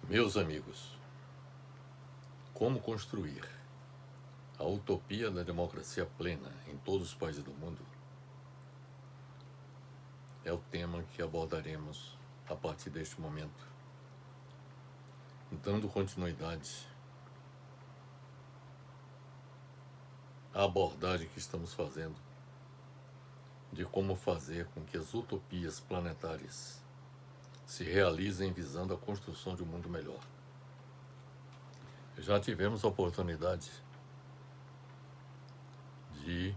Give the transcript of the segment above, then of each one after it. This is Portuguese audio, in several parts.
Meus amigos, como construir a utopia da democracia plena em todos os países do mundo é o tema que abordaremos a partir deste momento, dando continuidade à abordagem que estamos fazendo de como fazer com que as utopias planetárias se realizem visando a construção de um mundo melhor. Já tivemos a oportunidade de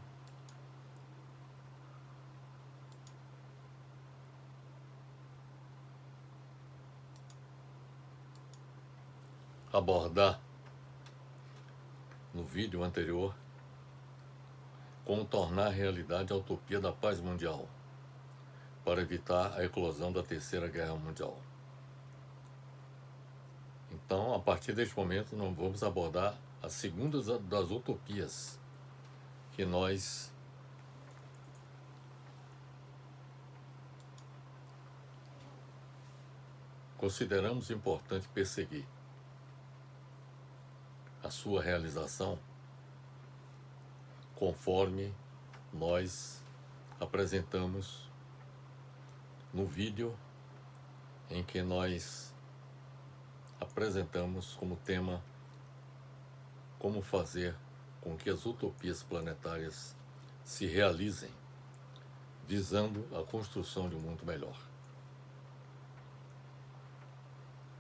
abordar no vídeo anterior como tornar realidade a utopia da paz mundial para evitar a eclosão da Terceira Guerra Mundial. Então, a partir deste momento, nós vamos abordar a segunda das utopias que nós consideramos importante perseguir. A sua realização, conforme nós apresentamos no vídeo em que nós apresentamos como tema como fazer com que as utopias planetárias se realizem, visando a construção de um mundo melhor.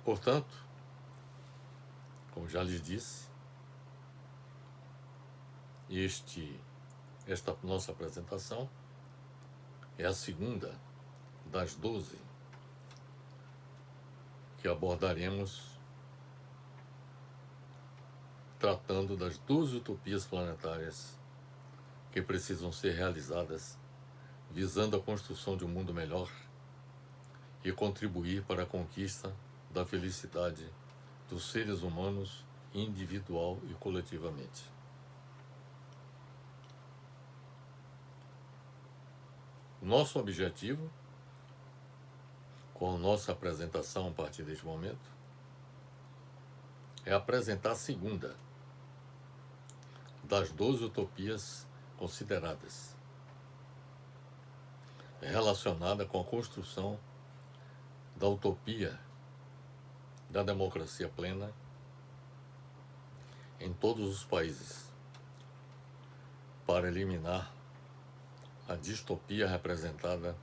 Portanto, como já lhes disse, esta nossa apresentação é a segunda das 12 que abordaremos tratando das 12 utopias planetárias que precisam ser realizadas visando a construção de um mundo melhor e contribuir para a conquista da felicidade dos seres humanos individual e coletivamente. Nosso objetivo, com a nossa apresentação a partir deste momento, é apresentar a segunda das 12 utopias consideradas, relacionada com a construção da utopia da democracia plena em todos os países, para eliminar a distopia representada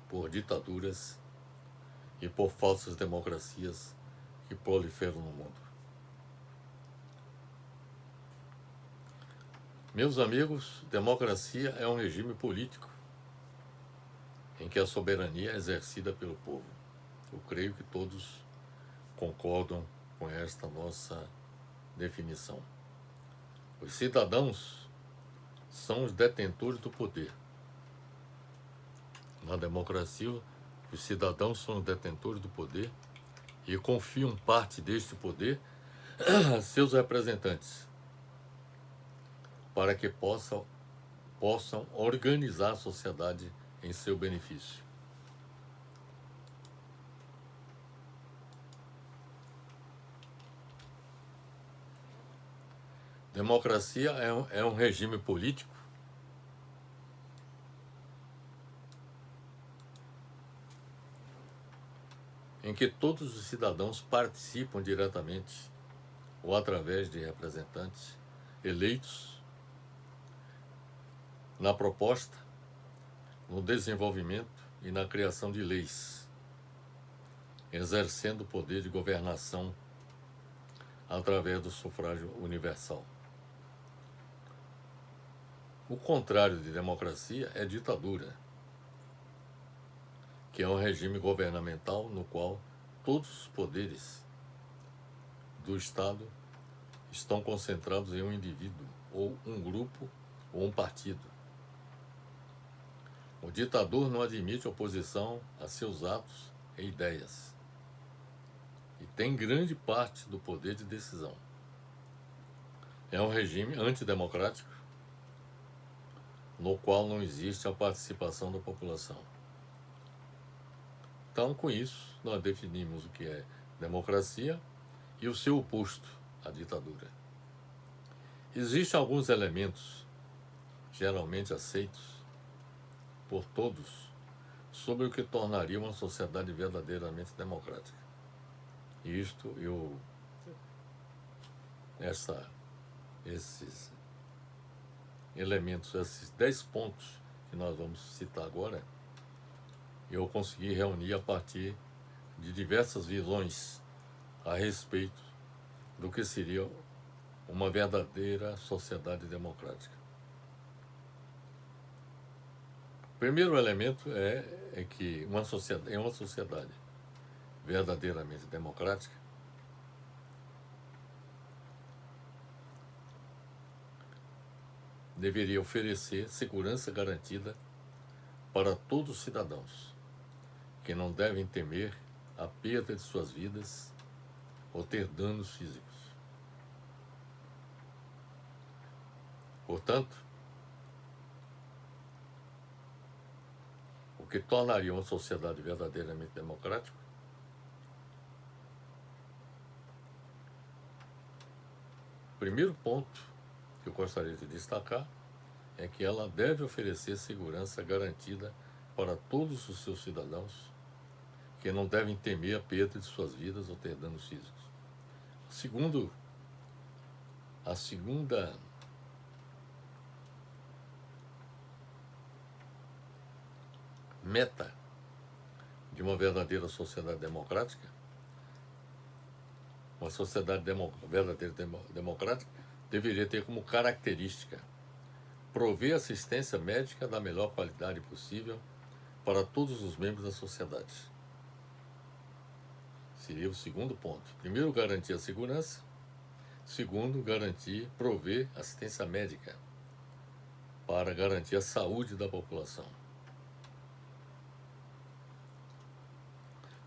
por ditaduras e por falsas democracias que proliferam no mundo. Meus amigos, democracia é um regime político em que a soberania é exercida pelo povo. Eu creio que todos concordam com esta nossa definição. Os cidadãos são os detentores do poder. Na democracia, os cidadãos são os detentores do poder e confiam parte deste poder a seus representantes, para que possam organizar a sociedade em seu benefício. Democracia é um regime político em que todos os cidadãos participam diretamente ou através de representantes eleitos na proposta, no desenvolvimento e na criação de leis, exercendo o poder de governação através do sufrágio universal. O contrário de democracia é ditadura, que é um regime governamental no qual todos os poderes do Estado estão concentrados em um indivíduo, ou um grupo, ou um partido. O ditador não admite oposição a seus atos e ideias, e tem grande parte do poder de decisão. É um regime antidemocrático, no qual não existe a participação da população. Então, com isso, nós definimos o que é democracia e o seu oposto, a ditadura. Existem alguns elementos geralmente aceitos por todos sobre o que tornaria uma sociedade verdadeiramente democrática. E esses elementos, esses 10 pontos que nós vamos citar agora, eu consegui reunir a partir de diversas visões a respeito do que seria uma verdadeira sociedade democrática. O primeiro elemento é que uma sociedade verdadeiramente democrática deveria oferecer segurança garantida para todos os cidadãos, que não devem temer a perda de suas vidas ou ter danos físicos. Portanto, o que tornaria uma sociedade verdadeiramente democrática o primeiro ponto que eu gostaria de destacar é que ela deve oferecer segurança garantida para todos os seus cidadãos, que não devem temer a perda de suas vidas ou ter danos físicos. A segunda meta de uma verdadeira sociedade democrática, uma sociedade verdadeira democrática, deveria ter como característica prover assistência médica da melhor qualidade possível para todos os membros da sociedade. Seria o segundo ponto. Primeiro, garantir a segurança. Segundo, prover assistência médica para garantir a saúde da população.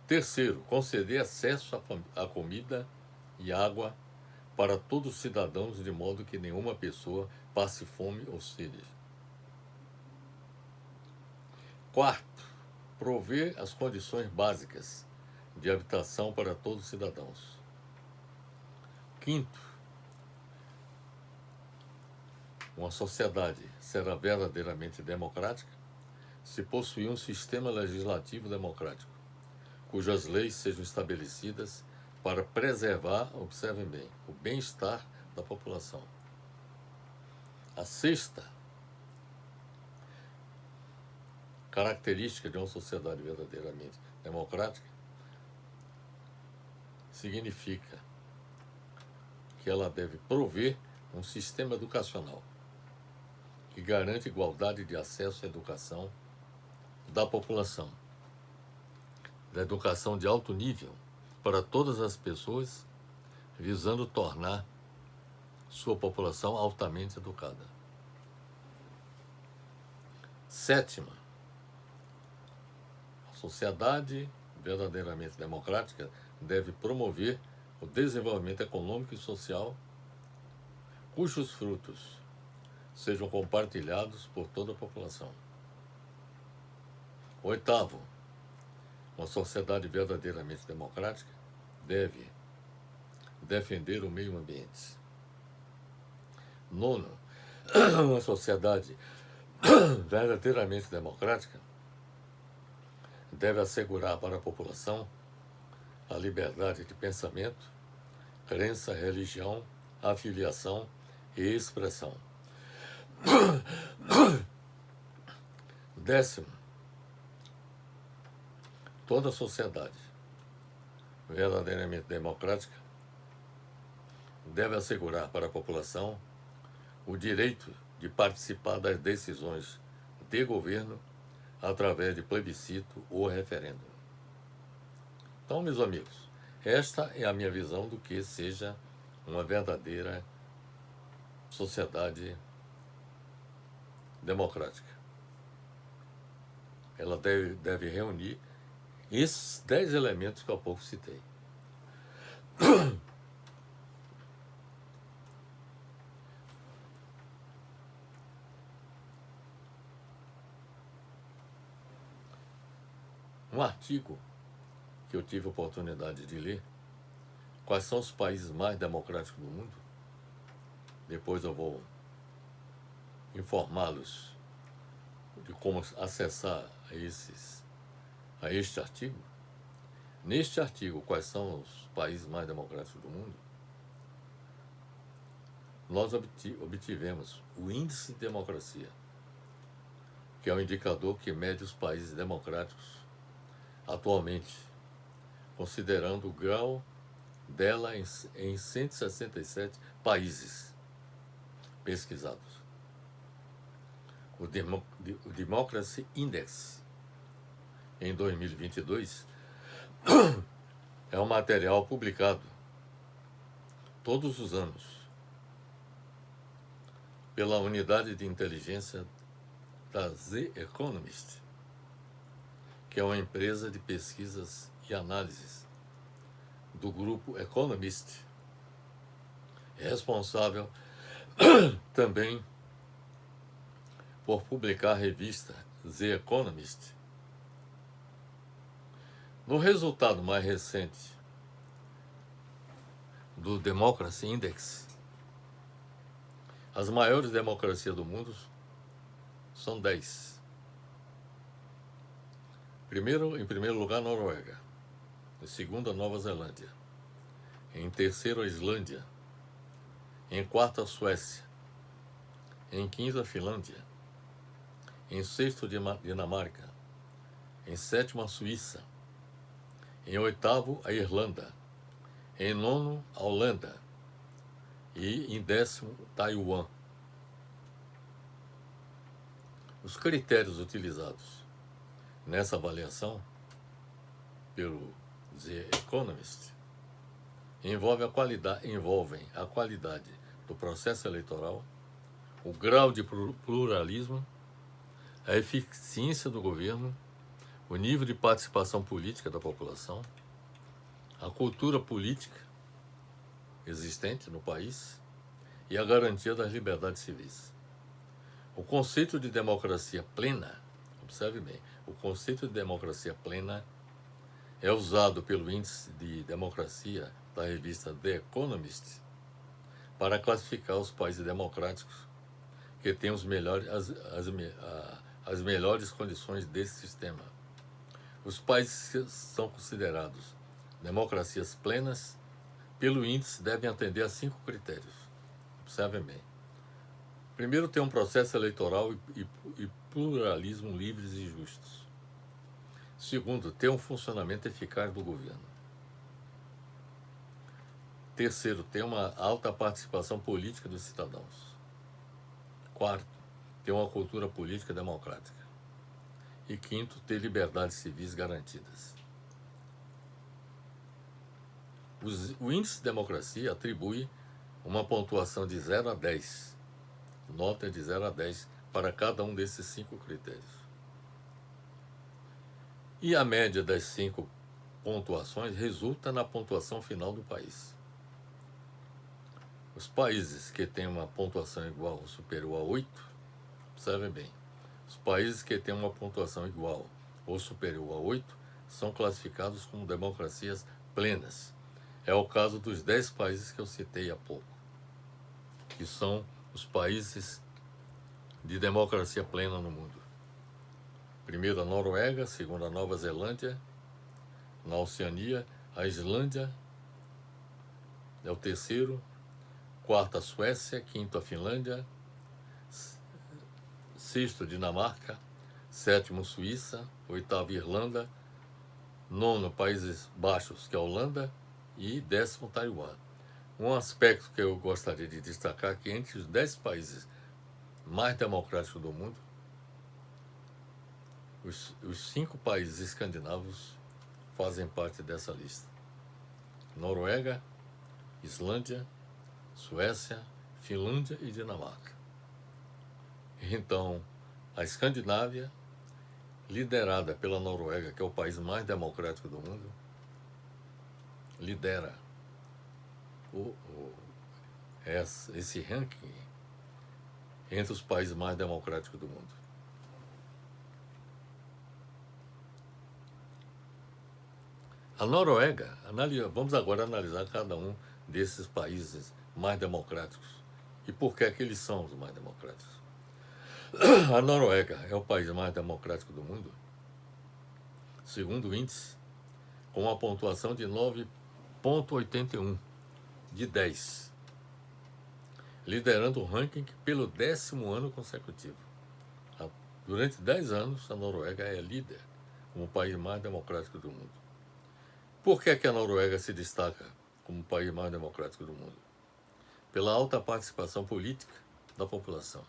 Terceiro, conceder acesso à comida e água para todos os cidadãos, de modo que nenhuma pessoa passe fome ou sede. Quarto, prover as condições básicas de habitação para todos os cidadãos. Quinto, uma sociedade será verdadeiramente democrática se possuir um sistema legislativo democrático, cujas leis sejam estabelecidas para preservar, observem bem, o bem-estar da população. A sexta característica de uma sociedade verdadeiramente democrática significa que ela deve prover um sistema educacional que garante igualdade de acesso à educação da população, da educação de alto nível para todas as pessoas, visando tornar sua população altamente educada. Sétima, a sociedade verdadeiramente democrática deve promover o desenvolvimento econômico e social, cujos frutos sejam compartilhados por toda a população. Oitavo, uma sociedade verdadeiramente democrática deve defender o meio ambiente. Nono, uma sociedade verdadeiramente democrática deve assegurar para a população a liberdade de pensamento, crença, religião, afiliação e expressão. Décimo, toda sociedade verdadeiramente democrática deve assegurar para a população o direito de participar das decisões de governo através de plebiscito ou referendo. Então, meus amigos, esta é a minha visão do que seja uma verdadeira sociedade democrática. Ela deve reunir esses 10 elementos que eu há pouco citei. Um artigo que eu tive a oportunidade de ler, quais são os países mais democráticos do mundo. Depois eu vou informá-los de como acessar a este artigo. Neste artigo, quais são os países mais democráticos do mundo, nós obtivemos o índice de democracia, que é um indicador que mede os países democráticos atualmente, considerando o grau dela em 167 países pesquisados. O Democracy Index, em 2022, é um material publicado todos os anos pela unidade de inteligência da The Economist, que é uma empresa de pesquisas e análises do grupo Economist, responsável também por publicar a revista The Economist. No resultado mais recente do Democracy Index, as maiores democracias do mundo são 10. Em primeiro lugar, Noruega. Em segundo, a Nova Zelândia. Em terceiro, a Islândia. Em quarto, a Suécia. Em quinto, a Finlândia. Em sexto, Dinamarca. Em sétimo, a Suíça. Em oitavo, a Irlanda. Em nono, a Holanda. E em décimo, Taiwan. Os critérios utilizados nessa avaliação pelo The Economist envolvem a qualidade do processo eleitoral, o grau de pluralismo, a eficiência do governo, o nível de participação política da população, a cultura política existente no país e a garantia das liberdades civis. O conceito de democracia plena, observe bem, o conceito de democracia plena é usado pelo Índice de Democracia da revista The Economist para classificar os países democráticos que têm as melhores condições desse sistema. Os países que são considerados democracias plenas pelo índice devem atender a 5 critérios. Observem bem. Primeiro, ter um processo eleitoral e pluralismo livres e justos. Segundo, ter um funcionamento eficaz do governo. Terceiro, ter uma alta participação política dos cidadãos. Quarto, ter uma cultura política democrática. E quinto, ter liberdades civis garantidas. O índice de democracia atribui uma pontuação de 0 a 10. Nota de 0 a 10 para cada um desses 5 critérios. E a média das 5 pontuações resulta na pontuação final do país. Os países que têm uma pontuação igual ou superior a 8, observem bem, os países que têm uma pontuação igual ou superior a 8 são classificados como democracias plenas. É o caso dos 10 países que eu citei há pouco, que são os países de democracia plena no mundo. Primeiro a Noruega, segundo a Nova Zelândia, na Oceania, a Islândia é o terceiro, quarto a Suécia, quinto a Finlândia, sexto Dinamarca, sétimo Suíça, oitavo Irlanda, nono Países Baixos, que é a Holanda, e décimo Taiwan. Um aspecto que eu gostaria de destacar é que entre os 10 países mais democráticos do mundo, os 5 países escandinavos fazem parte dessa lista. Noruega, Islândia, Suécia, Finlândia e Dinamarca. Então, a Escandinávia, liderada pela Noruega, que é o país mais democrático do mundo, lidera esse ranking entre os países mais democráticos do mundo. A Noruega, vamos agora analisar cada um desses países mais democráticos e por que é que eles são os mais democráticos. A Noruega é o país mais democrático do mundo, segundo o índice, com uma pontuação de 9,81 de 10, liderando o ranking pelo 10º ano consecutivo. Durante 10 anos, a Noruega é líder como o país mais democrático do mundo. Por que é que a Noruega se destaca como o país mais democrático do mundo? Pela alta participação política da população,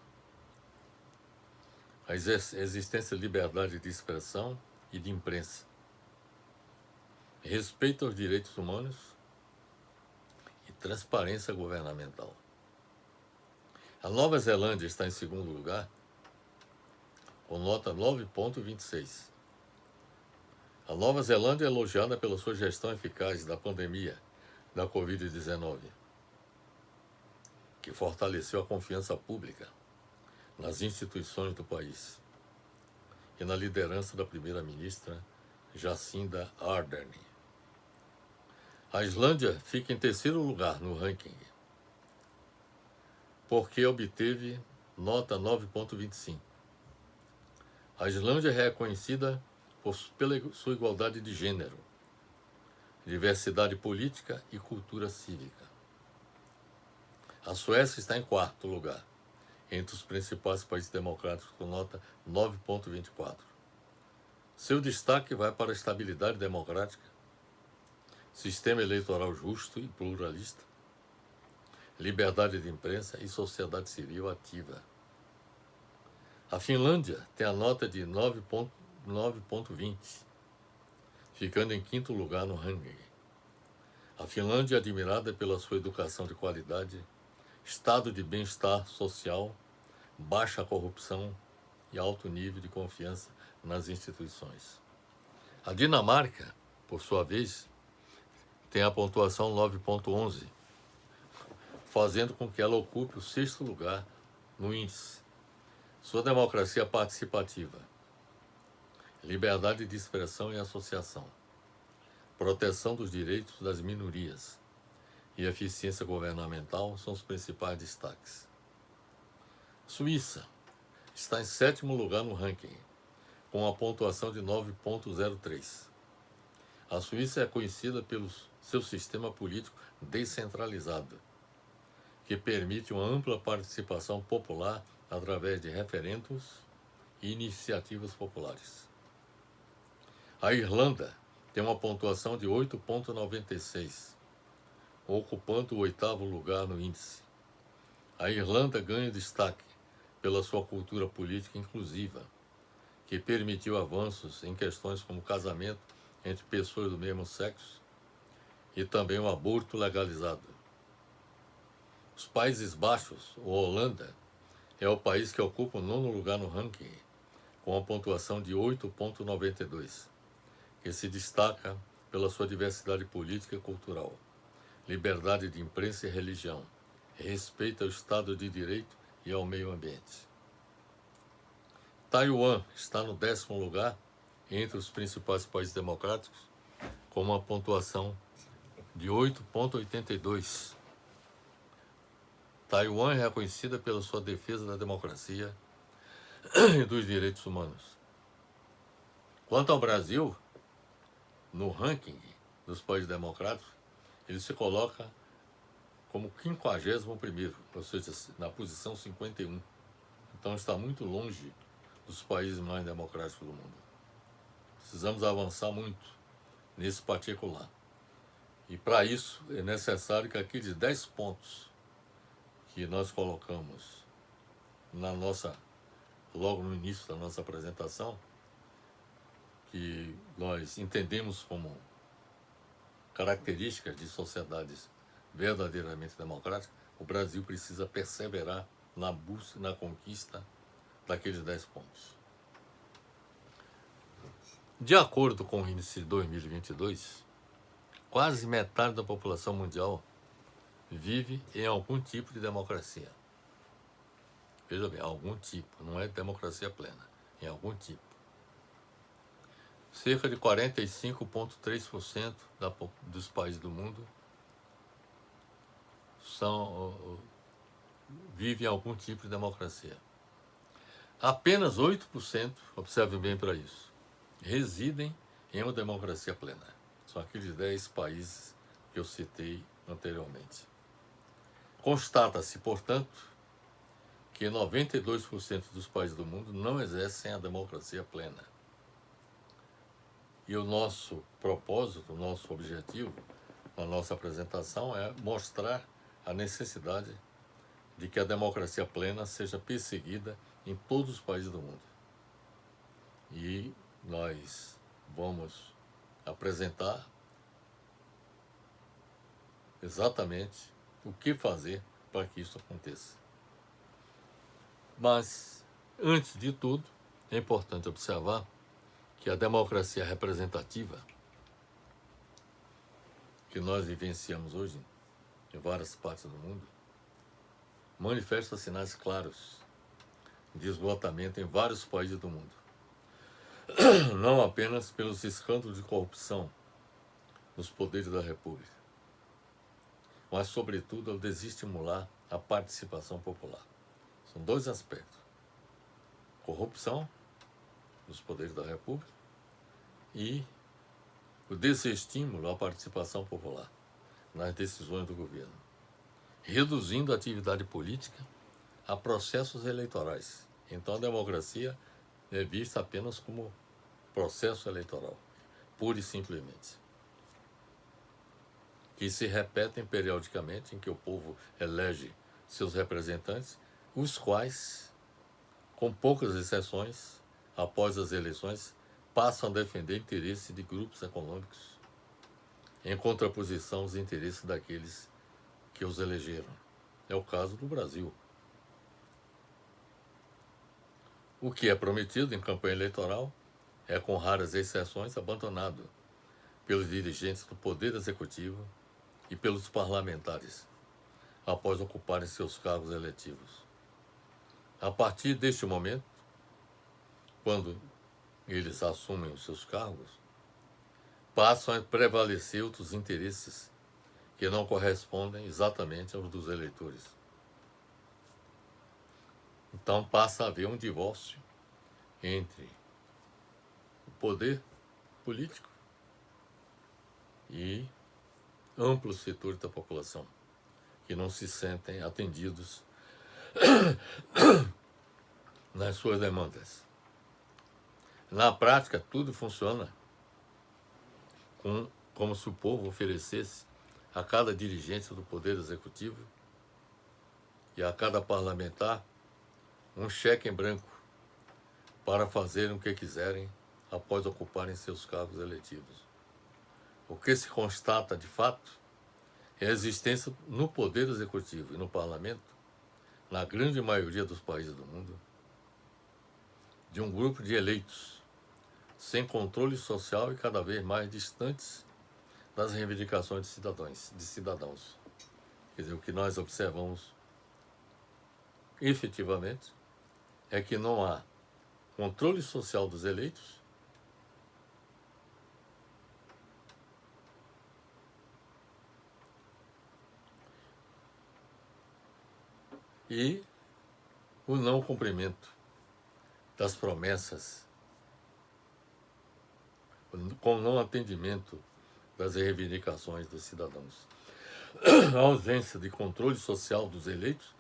a existência de liberdade de expressão e de imprensa, respeito aos direitos humanos e transparência governamental. A Nova Zelândia está em segundo lugar, com nota 9,26. A Nova Zelândia é elogiada pela sua gestão eficaz da pandemia da Covid-19, que fortaleceu a confiança pública nas instituições do país e na liderança da primeira-ministra Jacinda Ardern. A Islândia fica em terceiro lugar no ranking, porque obteve nota 9,25. A Islândia é reconhecida pela sua igualdade de gênero, diversidade política e cultura cívica. A Suécia está em quarto lugar, entre os principais países democráticos, com nota 9,24. Seu destaque vai para a estabilidade democrática, sistema eleitoral justo e pluralista, liberdade de imprensa e sociedade civil ativa. A Finlândia tem a nota de 9,20, ficando em quinto lugar no ranking. A Finlândia é admirada pela sua educação de qualidade, estado de bem-estar social, baixa corrupção e alto nível de confiança nas instituições. A Dinamarca, por sua vez, tem a pontuação 9,11, fazendo com que ela ocupe o sexto lugar no índice. Sua democracia participativa, liberdade de expressão e associação, proteção dos direitos das minorias e eficiência governamental são os principais destaques. Suíça está em sétimo lugar no ranking, com a pontuação de 9,03. A Suíça é conhecida pelo seu sistema político descentralizado, que permite uma ampla participação popular através de referendos e iniciativas populares. A Irlanda tem uma pontuação de 8,96, ocupando o oitavo lugar no índice. A Irlanda ganha destaque pela sua cultura política inclusiva, que permitiu avanços em questões como casamento entre pessoas do mesmo sexo e também o aborto legalizado. Os Países Baixos, ou Holanda, é o país que ocupa o nono lugar no ranking, com a pontuação de 8,92, que se destaca pela sua diversidade política e cultural, liberdade de imprensa e religião, respeito ao Estado de Direito e ao meio ambiente. Taiwan está no 10º lugar entre os principais países democráticos, com uma pontuação de 8,82. Taiwan é reconhecida pela sua defesa da democracia e dos direitos humanos. Quanto ao Brasil, no ranking dos países democráticos, ele se coloca como 51º, ou seja, na posição 51. Então está muito longe dos países mais democráticos do mundo. Precisamos avançar muito nesse particular. E para isso é necessário que aqueles 10 pontos que nós colocamos logo no início da nossa apresentação, que nós entendemos como características de sociedades verdadeiramente democráticas, o Brasil precisa perseverar na busca e na conquista daqueles 10 pontos. De acordo com o índice de 2022, quase metade da população mundial vive em algum tipo de democracia. Veja bem, algum tipo, não é democracia plena, em algum tipo. cerca de 45,3% dos países do mundo vivem algum tipo de democracia. Apenas 8%, observe bem para isso, residem em uma democracia plena. São aqueles 10 países que eu citei anteriormente. Constata-se, portanto, que 92% dos países do mundo não exercem a democracia plena. E o nosso propósito, o nosso objetivo, na nossa apresentação é mostrar a necessidade de que a democracia plena seja perseguida em todos os países do mundo. E nós vamos apresentar exatamente o que fazer para que isso aconteça. Mas, antes de tudo, é importante observar que a democracia representativa que nós vivenciamos hoje em várias partes do mundo manifesta sinais claros de esgotamento em vários países do mundo. Não apenas pelos escândalos de corrupção nos poderes da República, mas, sobretudo, ao desestimular a participação popular. São dois aspectos: corrupção nos poderes da República e o desestímulo à participação popular nas decisões do governo, reduzindo a atividade política a processos eleitorais. Então, a democracia é vista apenas como processo eleitoral, pura e simplesmente, que se repetem periodicamente, em que o povo elege seus representantes, os quais, com poucas exceções, após as eleições, passam a defender interesses de grupos econômicos, em contraposição aos interesses daqueles que os elegeram. É o caso do Brasil. O que é prometido em campanha eleitoral é, com raras exceções, abandonado pelos dirigentes do Poder Executivo e pelos parlamentares, após ocuparem seus cargos eletivos. A partir deste momento, quando eles assumem os seus cargos, passam a prevalecer outros interesses que não correspondem exatamente aos dos eleitores. Então passa a haver um divórcio entre o poder político e amplos setores da população, que não se sentem atendidos nas suas demandas. Na prática, tudo funciona como se o povo oferecesse a cada dirigente do Poder Executivo e a cada parlamentar um cheque em branco para fazerem o que quiserem após ocuparem seus cargos eletivos. O que se constata de fato é a existência no Poder Executivo e no Parlamento, na grande maioria dos países do mundo, de um grupo de eleitos sem controle social e cada vez mais distantes das reivindicações de cidadãos. Quer dizer, o que nós observamos efetivamente é que não há controle social dos eleitos e o não cumprimento das promessas, com o não atendimento das reivindicações dos cidadãos. A ausência de controle social dos eleitos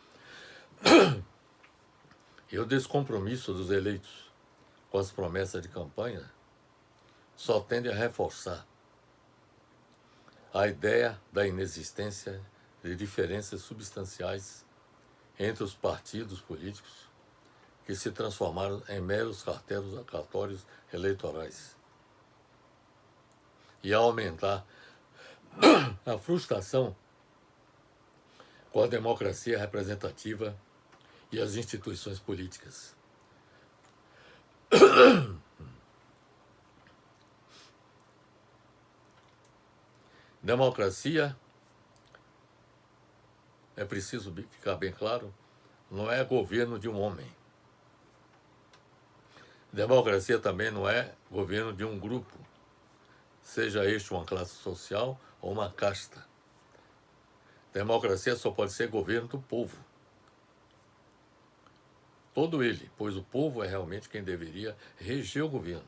e o descompromisso dos eleitos com as promessas de campanha só tende a reforçar a ideia da inexistência de diferenças substanciais entre os partidos políticos que se transformaram em meros cartórios eleitorais e a aumentar a frustração com a democracia representativa e as instituições políticas. Democracia, é preciso ficar bem claro, não é governo de um homem. Democracia também não é governo de um grupo, seja este uma classe social ou uma casta. Democracia só pode ser governo do povo. Todo ele, pois o povo é realmente quem deveria reger o governo,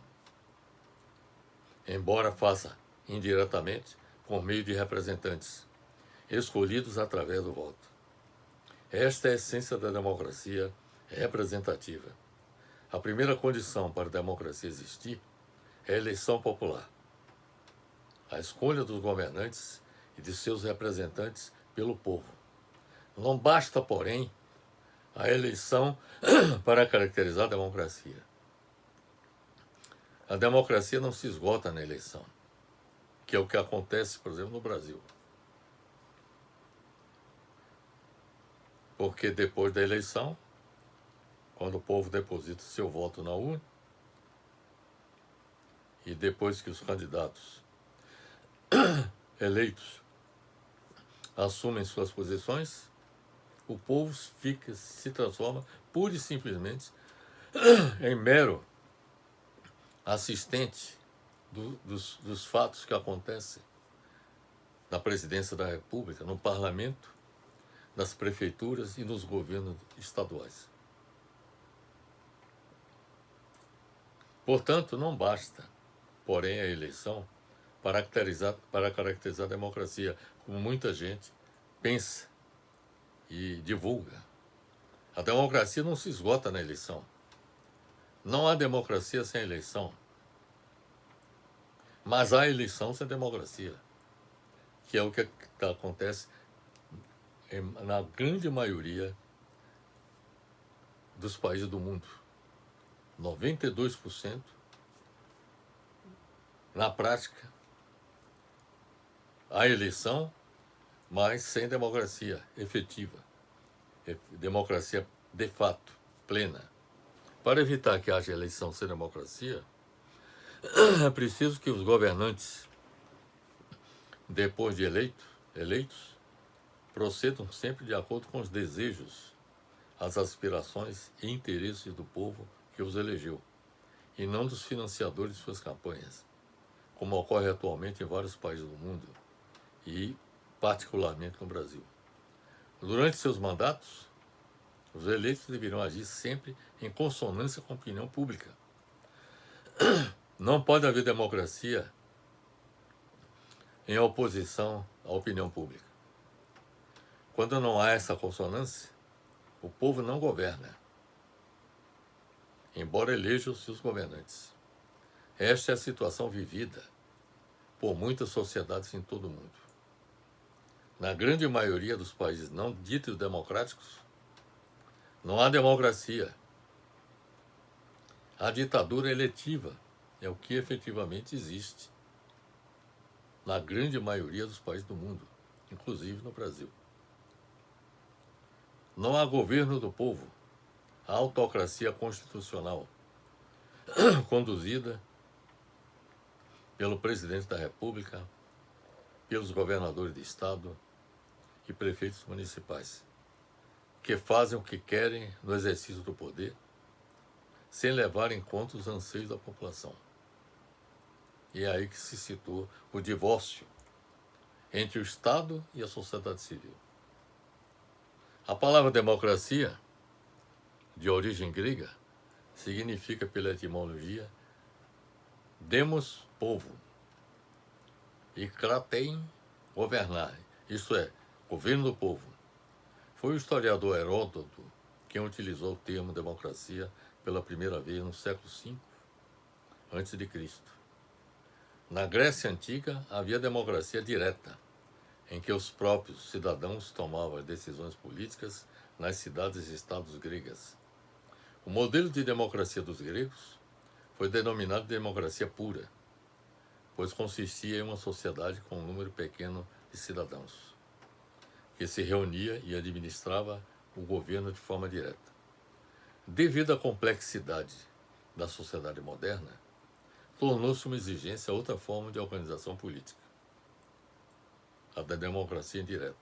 embora faça indiretamente por meio de representantes escolhidos através do voto. Esta é a essência da democracia representativa. A primeira condição para a democracia existir é a eleição popular, a escolha dos governantes e de seus representantes pelo povo. Não basta, porém, a eleição para caracterizar a democracia. A democracia não se esgota na eleição, que é o que acontece, por exemplo, no Brasil. Porque depois da eleição, quando o povo deposita seu voto na urna, e depois que os candidatos eleitos assumem suas posições, o povo se transforma pura e simplesmente em mero assistente dos fatos que acontecem na presidência da República, no parlamento, nas prefeituras e nos governos estaduais. Portanto, não basta, porém, a eleição para caracterizar a democracia, como muita gente pensa e divulga. A democracia não se esgota na eleição. Não há democracia sem eleição. Mas há eleição sem democracia, que é o que acontece na grande maioria dos países do mundo. 92%, na prática, há eleição, mas sem democracia efetiva, democracia de fato, plena. Para evitar que haja eleição sem democracia, é preciso que os governantes, depois de eleitos, procedam sempre de acordo com os desejos, as aspirações e interesses do povo que os elegeu, e não dos financiadores de suas campanhas, como ocorre atualmente em vários países do mundo, e particularmente no Brasil. Durante seus mandatos, os eleitos deverão agir sempre em consonância com a opinião pública. Não pode haver democracia em oposição à opinião pública. Quando não há essa consonância, o povo não governa, embora eleja os seus governantes. Esta é a situação vivida por muitas sociedades em todo o mundo. Na grande maioria dos países não ditos democráticos, não há democracia. A ditadura eletiva é o que efetivamente existe na grande maioria dos países do mundo, inclusive no Brasil. Não há governo do povo, há autocracia constitucional, conduzida pelo presidente da República, pelos governadores de estado e prefeitos municipais, que fazem o que querem no exercício do poder, sem levar em conta os anseios da população. E é aí que se situa o divórcio entre o Estado e a sociedade civil. A palavra democracia, de origem grega, significa, pela etimologia, demos, povo, e kratein, governar, isto é, governo do povo. Foi o historiador Heródoto quem utilizou o termo democracia pela primeira vez no século V a.C. Na Grécia Antiga havia democracia direta, em que os próprios cidadãos tomavam as decisões políticas nas cidades e estados gregas. O modelo de democracia dos gregos foi denominado de democracia pura, pois consistia em uma sociedade com um número pequeno de cidadãos, que se reunia e administrava o governo de forma direta. Devido à complexidade da sociedade moderna, tornou-se uma exigência outra forma de organização política, a da democracia indireta,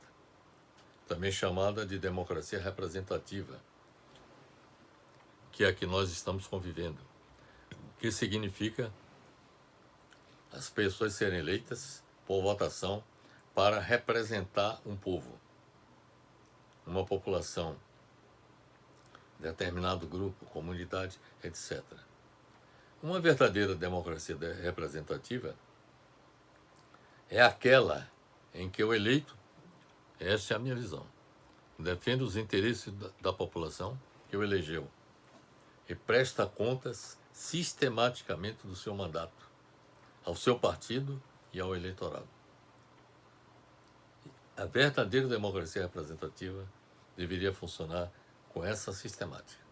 também chamada de democracia representativa, que é a que nós estamos convivendo. que significa as pessoas serem eleitas por votação para representar um povo, uma população, determinado grupo, comunidade, etc. Uma verdadeira democracia representativa é aquela em que o eleito, essa é a minha visão, defende os interesses da população que o elegeu e presta contas sistematicamente do seu mandato ao seu partido e ao eleitorado. A verdadeira democracia representativa deveria funcionar com essa sistemática.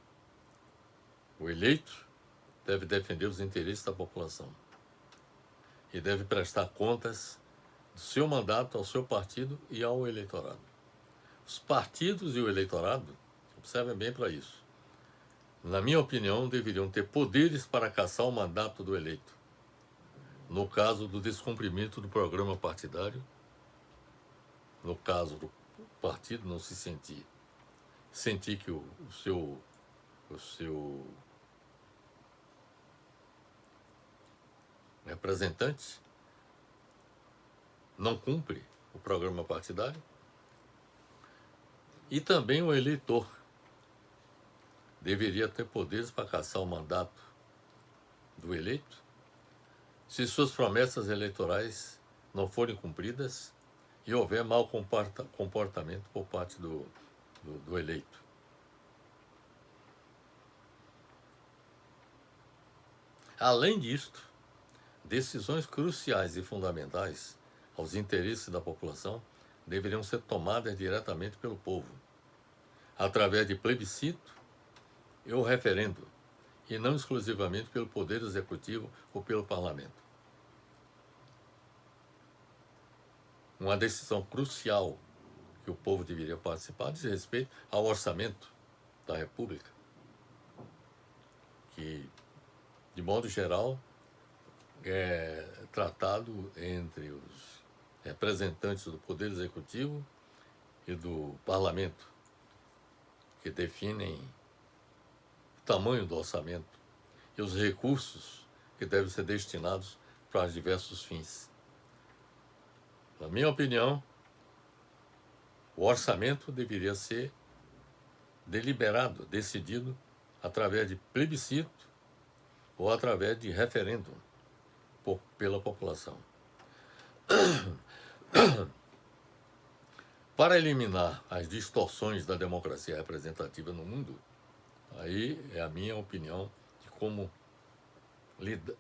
O eleito deve defender os interesses da população e deve prestar contas do seu mandato ao seu partido e ao eleitorado. Os partidos e o eleitorado, observem bem para isso, na minha opinião, deveriam ter poderes para cassar o mandato do eleito, no caso do descumprimento do programa partidário, no caso do partido não se sentir que o seu representante não cumpre o programa partidário, e também o eleitor deveria ter poderes para cassar o mandato do eleito se suas promessas eleitorais não forem cumpridas e houver mau comportamento por parte do eleito. Além disto, decisões cruciais e fundamentais aos interesses da população deveriam ser tomadas diretamente pelo povo, através de plebiscito ou referendo, e não exclusivamente pelo Poder Executivo ou pelo Parlamento. Uma decisão crucial que o povo deveria participar diz respeito ao orçamento da República, que, de modo geral, é tratado entre os representantes do Poder Executivo e do Parlamento, que definem o tamanho do orçamento e os recursos que devem ser destinados para diversos fins. Na minha opinião, o orçamento deveria ser deliberado, decidido através de plebiscito ou através de referendo pela população. Para eliminar as distorções da democracia representativa no mundo, aí é a minha opinião de como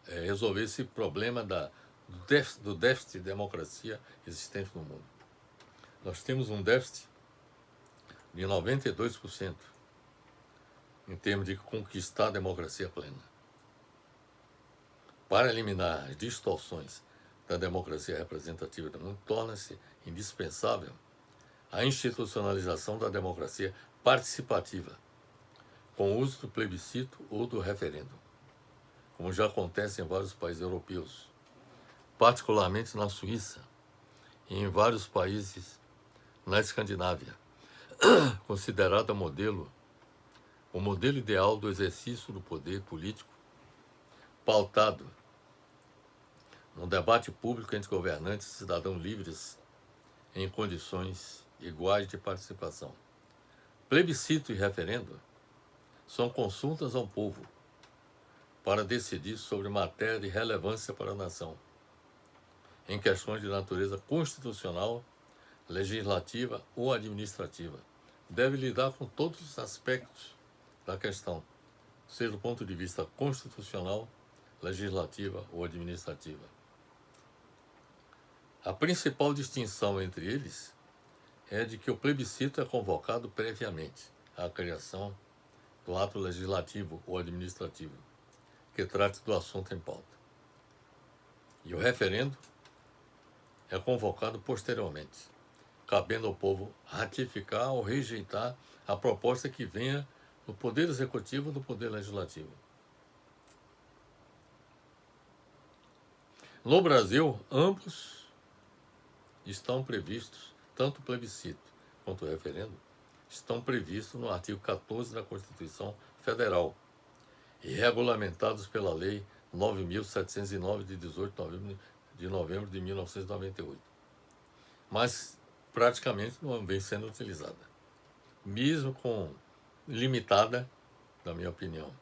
resolver esse problema do déficit de democracia existente no mundo. Nós temos um déficit de 92% em termos de conquistar a democracia plena. Para eliminar as distorções da democracia representativa do mundo, torna-se indispensável a institucionalização da democracia participativa, com o uso do plebiscito ou do referendo, como já acontece em vários países europeus, particularmente na Suíça e em vários países na Escandinávia, considerada o modelo ideal do exercício do poder político, pautado no debate público entre governantes e cidadãos livres em condições iguais de participação. Plebiscito e referendo são consultas ao povo para decidir sobre matéria de relevância para a nação, em questões de natureza constitucional, legislativa ou administrativa. Deve lidar com todos os aspectos da questão, seja do ponto de vista constitucional, legislativa ou administrativa. A principal distinção entre eles é de que o plebiscito é convocado previamente à criação do ato legislativo ou administrativo, que trate do assunto em pauta. E o referendo é convocado posteriormente, cabendo ao povo ratificar ou rejeitar a proposta que venha do Poder Executivo ou do Poder Legislativo. No Brasil, ambos estão previstos, tanto o plebiscito quanto o referendo, estão previstos no artigo 14 da Constituição Federal e regulamentados pela Lei 9.709 de 18 de novembro de 1998. Mas praticamente não vem sendo utilizada, mesmo com limitada, na minha opinião.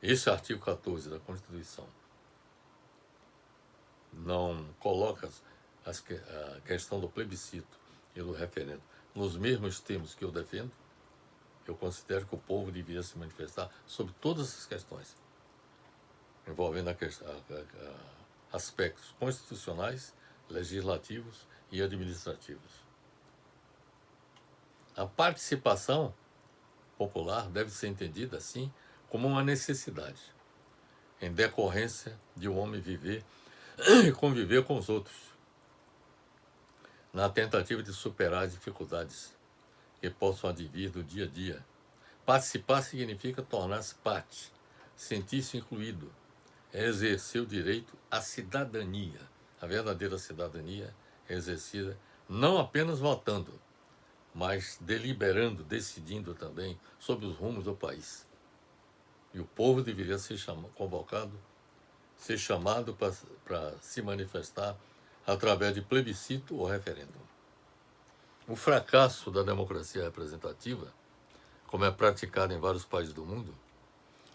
Esse artigo 14 da Constituição não coloca a questão do plebiscito e do referendo nos mesmos termos que eu defendo. Eu considero que o povo deveria se manifestar sobre todas as questões envolvendo aspectos constitucionais, legislativos e administrativos. A participação popular deve ser entendida, assim, como uma necessidade, em decorrência de um homem viver e conviver com os outros, na tentativa de superar as dificuldades que possam advir do dia a dia. Participar significa tornar-se parte, sentir-se incluído, exercer o direito à cidadania. A verdadeira cidadania é exercida não apenas votando, mas deliberando, decidindo também sobre os rumos do país. E o povo deveria ser convocado, ser chamado para se manifestar através de plebiscito ou referendo. O fracasso da democracia representativa, como é praticado em vários países do mundo,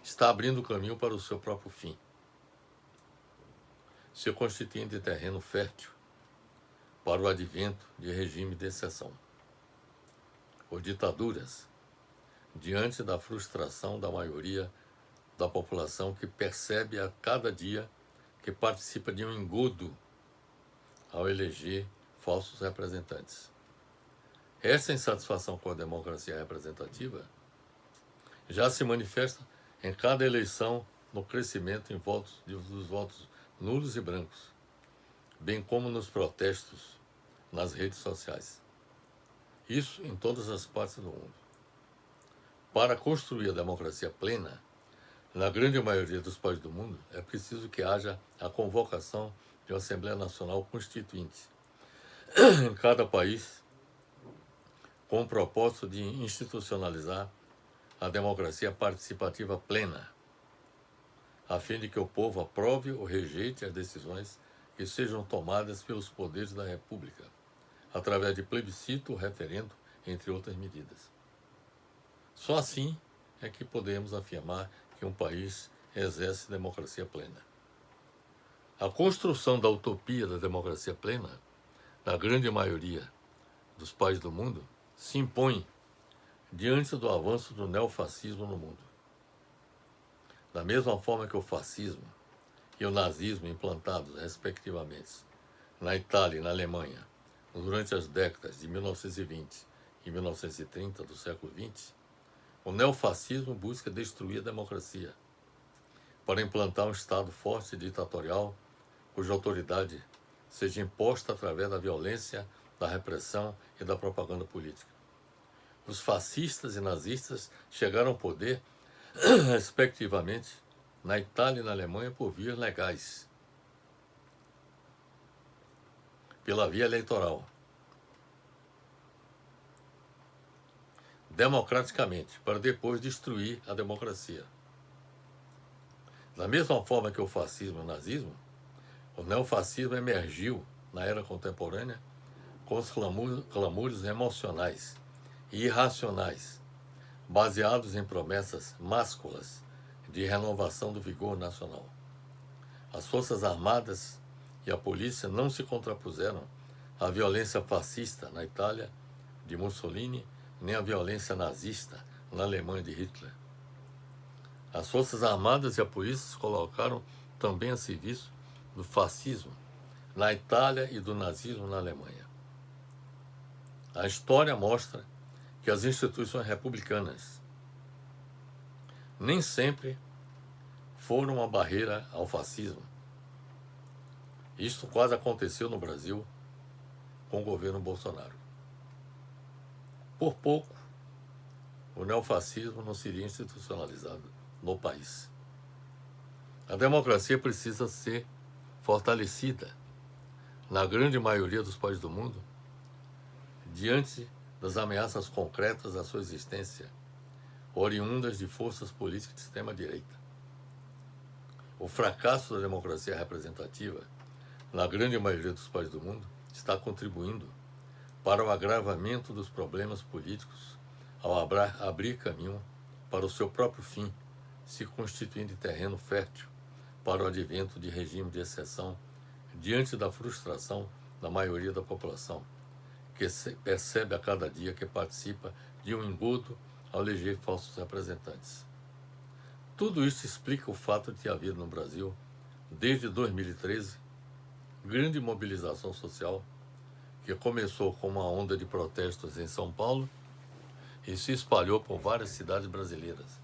está abrindo o caminho para o seu próprio fim, se constituindo de terreno fértil para o advento de regime de exceção ou ditaduras, diante da frustração da maioria da população que percebe a cada dia que participa de um engodo ao eleger falsos representantes. Essa insatisfação com a democracia representativa já se manifesta em cada eleição no crescimento dos votos nulos e brancos, bem como nos protestos nas redes sociais. Isso em todas as partes do mundo. Para construir a democracia plena, na grande maioria dos países do mundo, é preciso que haja a convocação de uma Assembleia Nacional Constituinte em cada país, com o propósito de institucionalizar a democracia participativa plena, a fim de que o povo aprove ou rejeite as decisões que sejam tomadas pelos poderes da República, através de plebiscito, referendo, entre outras medidas. Só assim é que podemos afirmar que um país exerce democracia plena. A construção da utopia da democracia plena, na grande maioria dos países do mundo, se impõe diante do avanço do neofascismo no mundo. Da mesma forma que o fascismo e o nazismo implantados, respectivamente, na Itália e na Alemanha, durante as décadas de 1920 e 1930 do século XX, o neofascismo busca destruir a democracia para implantar um Estado forte e ditatorial, cuja autoridade seja imposta através da violência, da repressão e da propaganda política. Os fascistas e nazistas chegaram ao poder, respectivamente, na Itália e na Alemanha por vias legais, pela via eleitoral, democraticamente, para depois destruir a democracia. Da mesma forma que o fascismo e o nazismo, o neofascismo emergiu na era contemporânea com os clamores emocionais e irracionais, baseados em promessas másculas de renovação do vigor nacional. As Forças Armadas e a polícia não se contrapuseram à violência fascista na Itália de Mussolini, nem à violência nazista na Alemanha de Hitler. As Forças Armadas e a polícia se colocaram também a serviço do fascismo na Itália e do nazismo na Alemanha. A história mostra que as instituições republicanas nem sempre foram uma barreira ao fascismo. Isto quase aconteceu no Brasil com o governo Bolsonaro. Por pouco, o neofascismo não seria institucionalizado no país. A democracia precisa ser fortalecida na grande maioria dos países do mundo diante das ameaças concretas à sua existência, oriundas de forças políticas de extrema-direita. O fracasso da democracia representativa, na grande maioria dos países do mundo, está contribuindo para o agravamento dos problemas políticos ao abrir caminho para o seu próprio fim, se constituindo terreno fértil para o advento de regime de exceção diante da frustração da maioria da população, que percebe a cada dia que participa de um engodo ao eleger falsos representantes. Tudo isso explica o fato de haver no Brasil, desde 2013, grande mobilização social que começou com uma onda de protestos em São Paulo e se espalhou por várias cidades brasileiras.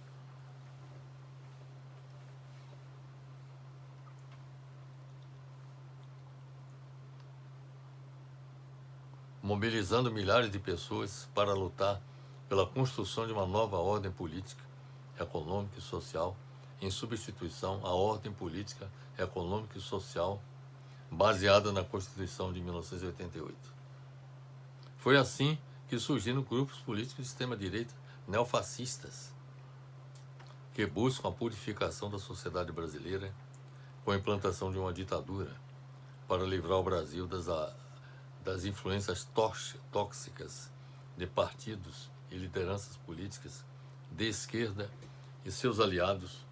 Mobilizando milhares de pessoas para lutar pela construção de uma nova ordem política, econômica e social, em substituição à ordem política, econômica e social baseada na Constituição de 1988. Foi assim que surgiram grupos políticos de extrema-direita neofascistas, que buscam a purificação da sociedade brasileira com a implantação de uma ditadura para livrar o Brasil das influências tóxicas de partidos e lideranças políticas de esquerda e seus aliados,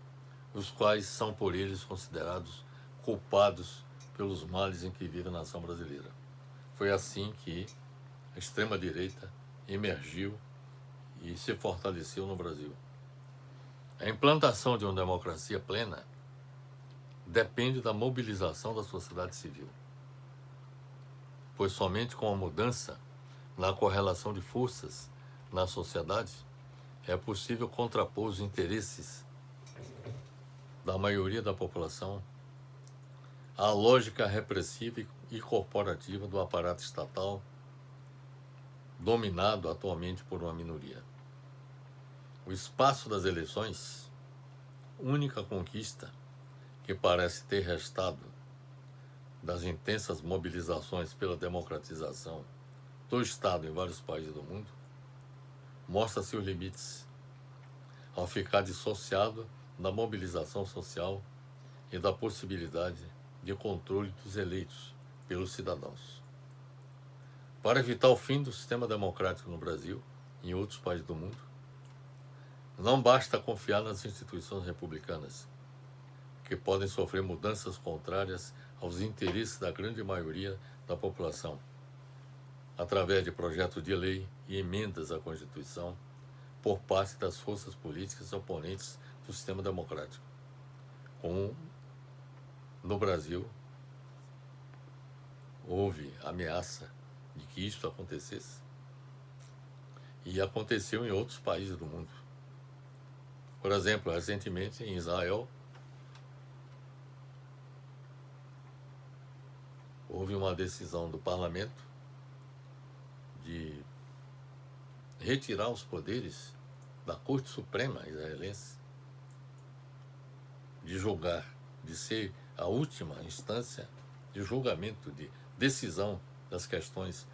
os quais são por eles considerados culpados pelos males em que vive a nação brasileira. Foi assim que a extrema-direita emergiu e se fortaleceu no Brasil. A implantação de uma democracia plena depende da mobilização da sociedade civil, pois somente com a mudança na correlação de forças na sociedade é possível contrapor os interesses da maioria da população à lógica repressiva e corporativa do aparato estatal, dominado atualmente por uma minoria. O espaço das eleições, única conquista que parece ter restado das intensas mobilizações pela democratização do Estado em vários países do mundo, mostra seus limites ao ficar dissociado da mobilização social e da possibilidade de controle dos eleitos pelos cidadãos. Para evitar o fim do sistema democrático no Brasil e em outros países do mundo, não basta confiar nas instituições republicanas, que podem sofrer mudanças contrárias aos interesses da grande maioria da população, através de projetos de lei e emendas à Constituição por parte das forças políticas oponentes do sistema democrático. Como no Brasil houve ameaça de que isso acontecesse, e aconteceu em outros países do mundo. Por exemplo, recentemente em Israel, houve uma decisão do parlamento de retirar os poderes da Corte Suprema israelense, de julgar, de ser a última instância de julgamento, de decisão das questões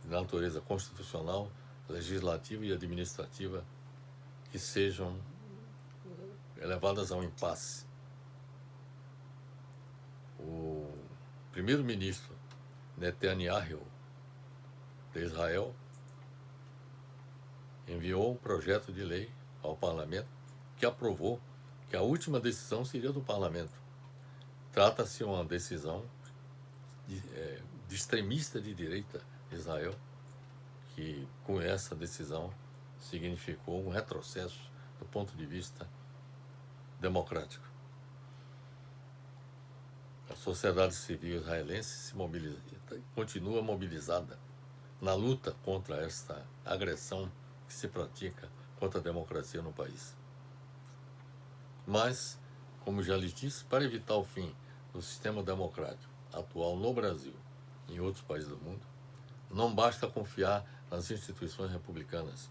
de natureza constitucional, legislativa e administrativa que sejam levadas a um impasse. O primeiro-ministro Netanyahu de Israel enviou um projeto de lei ao parlamento que aprovou que a última decisão seria do parlamento. Trata-se de uma decisão de extremista de direita de Israel, que com essa decisão significou um retrocesso do ponto de vista democrático. A sociedade civil israelense continua mobilizada na luta contra esta agressão que se pratica contra a democracia no país. Mas, como já lhes disse, para evitar o fim do sistema democrático atual no Brasil e em outros países do mundo, não basta confiar nas instituições republicanas,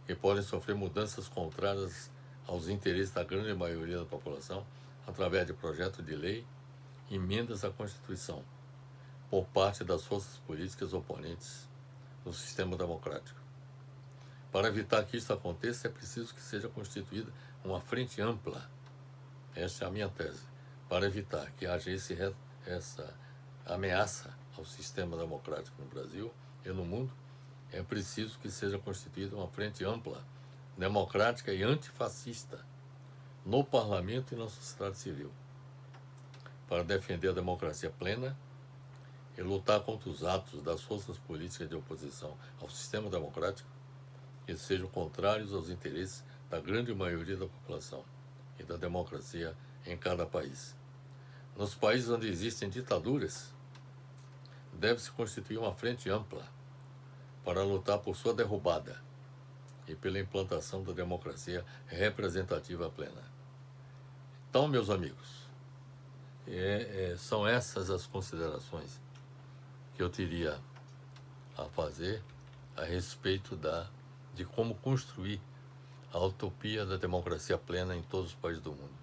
que podem sofrer mudanças contrárias aos interesses da grande maioria da população através de projetos de lei e emendas à Constituição, por parte das forças políticas oponentes do sistema democrático. Para evitar que isso aconteça, é preciso que seja constituída uma frente ampla Essa é a minha tese. Para evitar que haja essa ameaça ao sistema democrático no Brasil e no mundo, é preciso que seja constituída uma frente ampla, democrática e antifascista no parlamento e na sociedade civil, para defender a democracia plena e lutar contra os atos das forças políticas de oposição ao sistema democrático que sejam contrários aos interesses da grande maioria da população e da democracia em cada país. Nos países onde existem ditaduras, deve-se constituir uma frente ampla para lutar por sua derrubada e pela implantação da democracia representativa plena. Então, meus amigos, são essas as considerações que eu teria a fazer a respeito de como construir a utopia da democracia plena em todos os países do mundo.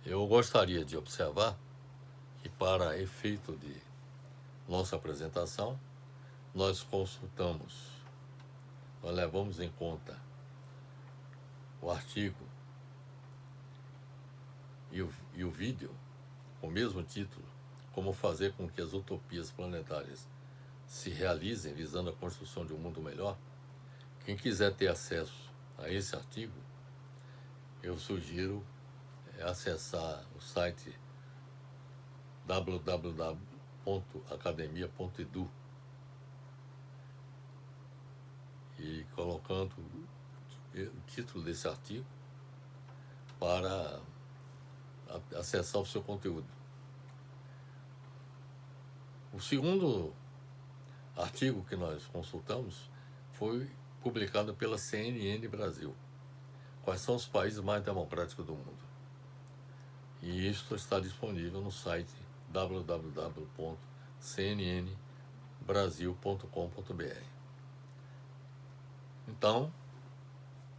Eu gostaria de observar que, para efeito de nossa apresentação, nós levamos em conta o artigo e o vídeo com o mesmo título, Como fazer com que as utopias planetárias se realizem visando a construção de um mundo melhor. Quem quiser ter acesso a esse artigo, eu sugiro acessar o site www.academia.edu e colocando o título desse artigo para acessar o seu conteúdo. O segundo artigo que nós consultamos foi publicado pela CNN Brasil. Quais são os países mais democráticos do mundo? E isto está disponível no site www.cnnbrasil.com.br. Então,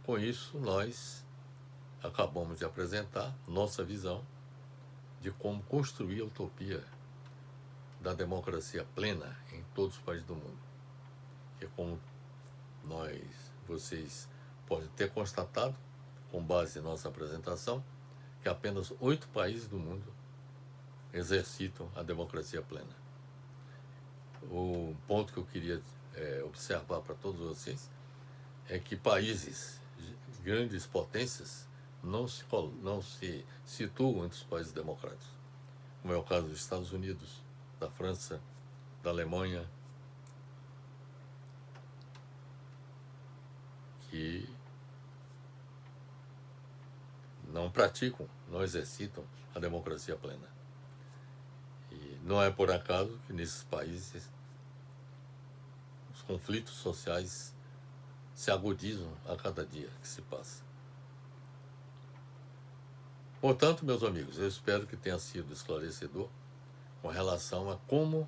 com isso, nós acabamos de apresentar nossa visão de como construir a utopia da democracia plena em todos os países do mundo. E como vocês podem ter constatado, com base em nossa apresentação, que apenas 8 países do mundo exercitam a democracia plena. O ponto que eu queria observar para todos vocês é que países, grandes potências, não se situam entre os países democráticos, como é o caso dos Estados Unidos, da França, da Alemanha, que não praticam, não exercitam a democracia plena. E não é por acaso que nesses países os conflitos sociais se agudizam a cada dia que se passa. Portanto, meus amigos, eu espero que tenha sido esclarecedor com relação a como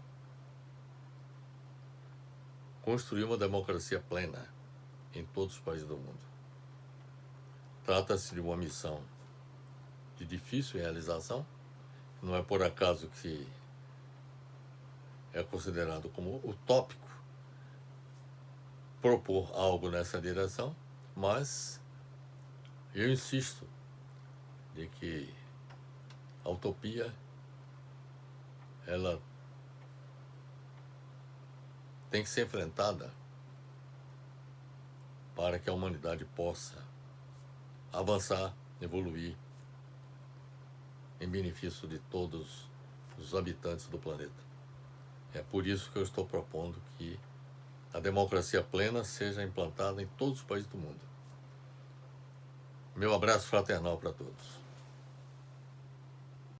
construir uma democracia plena em todos os países do mundo. Trata-se de uma missão de difícil realização, não é por acaso que é considerado como utópico propor algo nessa direção, mas eu insisto de que a utopia ela tem que ser enfrentada para que a humanidade possa avançar, evoluir em benefício de todos os habitantes do planeta. É por isso que eu estou propondo que a democracia plena seja implantada em todos os países do mundo. Meu abraço fraternal para todos.